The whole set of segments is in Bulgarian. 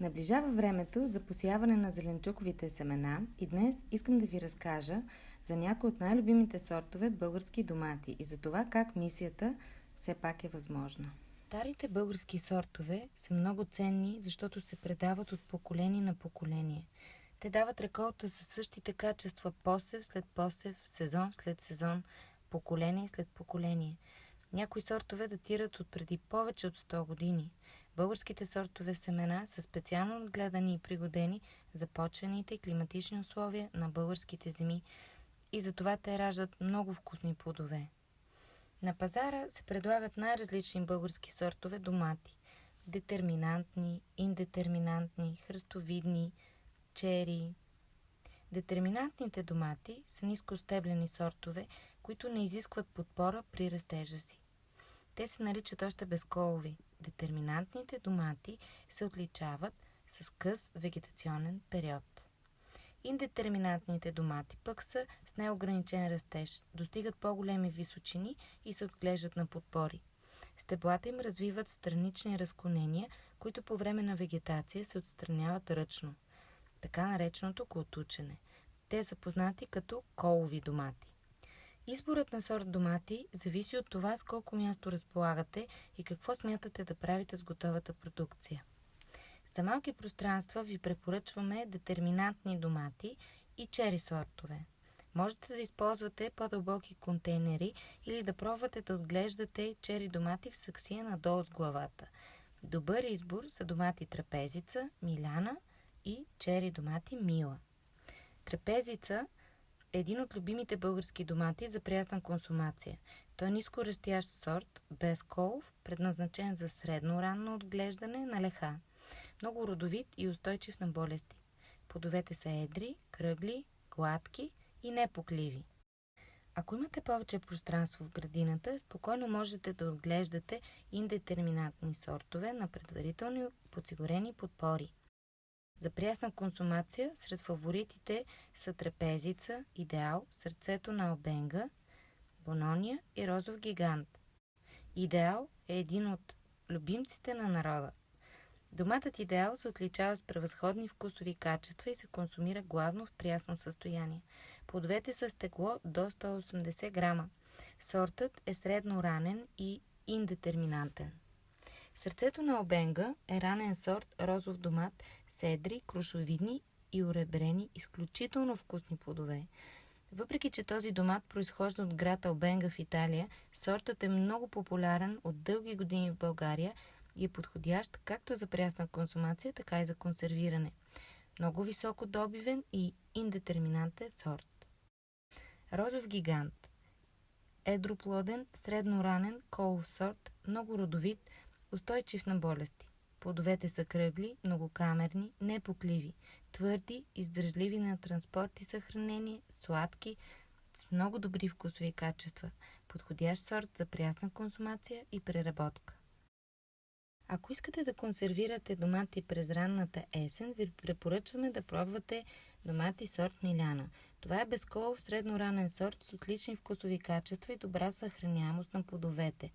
Наближава времето за посяване на зеленчуковите семена и днес искам да ви разкажа за някои от най-любимите сортове български домати и за това как мисията все пак е възможна. Старите български сортове са много ценни, защото се предават от поколение на поколение. Те дават реколта със същите качества посев след посев, сезон след сезон, поколение след поколение. Някои сортове датират от преди повече от 100 години. Българските сортове семена са специално отгледани и пригодени за почвените и климатични условия на българските земи и затова те раждат много вкусни плодове. На пазара се предлагат най-различни български сортове домати – детерминантни, индетерминантни, хръстовидни, чери. Детерминантните домати са нискостеблени сортове, които не изискват подпора при растежа си. Те се наричат още безколови. Детерминантните домати се отличават с къс вегетационен период. Индетерминантните домати пък са с неограничен растеж, достигат по-големи височини и се отглеждат на подпори. Стеблата им развиват странични разклонения, които по време на вегетация се отстраняват ръчно, така нареченото клатучене. Те са познати като колови домати. Изборът на сорт домати зависи от това с колко място разполагате и какво смятате да правите с готовата продукция. За малки пространства ви препоръчваме детерминантни домати и чери сортове. Можете да използвате по-дълбоки контейнери или да пробвате да отглеждате чери домати в саксия надолу с главата. Добър избор са домати трапезица, миляна и чери домати мила. Трапезица е един от любимите български домати за прясна консумация. Той е ниско растящ сорт, без колов, предназначен за средно ранно отглеждане на леха. Много родовит и устойчив на болести. Плодовете са едри, кръгли, гладки и непукливи. Ако имате повече пространство в градината, спокойно можете да отглеждате индетерминантни сортове на предварително подсигурени подпори. За прясна консумация сред фаворитите са трапезица, идеал, сърцето на албенга, бонония и розов гигант. Идеал е един от любимците на народа. Доматът идеал се отличава с превъзходни вкусови качества и се консумира главно в прясно състояние. Плодовете са с тегло до 180 грама. Сортът е средно ранен и индетерминантен. Сърцето на албенга е ранен сорт розов домат с едри, крушовидни и оребрени, изключително вкусни плодове. Въпреки че този домат произхожда от град Албенга в Италия, сортът е много популярен от дълги години в България и е подходящ както за прясна консумация, така и за консервиране. Много високодобивен и индетерминантен сорт. Розов гигант. Едроплоден, средноранен, колов сорт, много родовит, устойчив на болести. Плодовете са кръгли, многокамерни, непукливи, твърди, издържливи на транспорт и съхранение, сладки, с много добри вкусови качества, подходящ сорт за прясна консумация и преработка. Ако искате да консервирате домати през ранната есен, ви препоръчваме да пробвате домати сорт Миляна. Това е безколов средноранен сорт с отлични вкусови качества и добра съхраняемост на плодовете.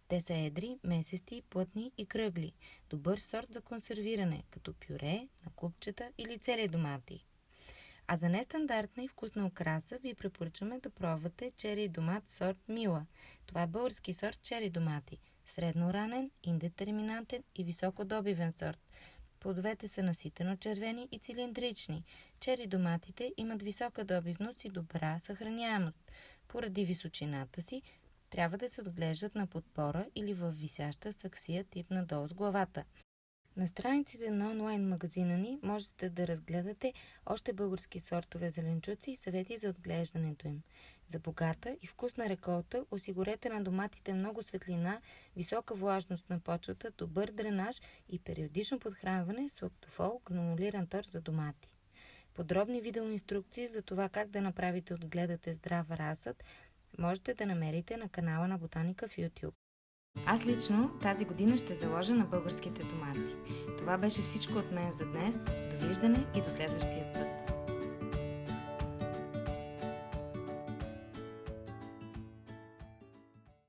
Те са едри, месести, плътни и кръгли. Добър сорт за консервиране, като пюре, на купчета или цели домати. А за нестандартна и вкусна окраса ви препоръчваме да пробвате чери домат сорт Мила. Това е български сорт чери домати. Средноранен, индетерминантен и високодобивен сорт. Плодовете са наситено червени и цилиндрични. Чери доматите имат висока добивност и добра съхраняемост. Поради височината си, трябва да се отглеждат на подпора или в висяща саксия тип надолу с главата. На страниците на онлайн магазина ни можете да разгледате още български сортове зеленчуци и съвети за отглеждането им. За богата и вкусна реколта осигурете на доматите много светлина, висока влажност на почвата, добър дренаж и периодично подхранване с лактофол гранулиран торф за домати. Подробни видеоинструкции за това как да направите отгледате здрав разсад можете да намерите на канала на Ботаника в YouTube. Аз лично тази година ще заложа на българските домати. Това беше всичко от мен за днес. Довиждане и до следващия път.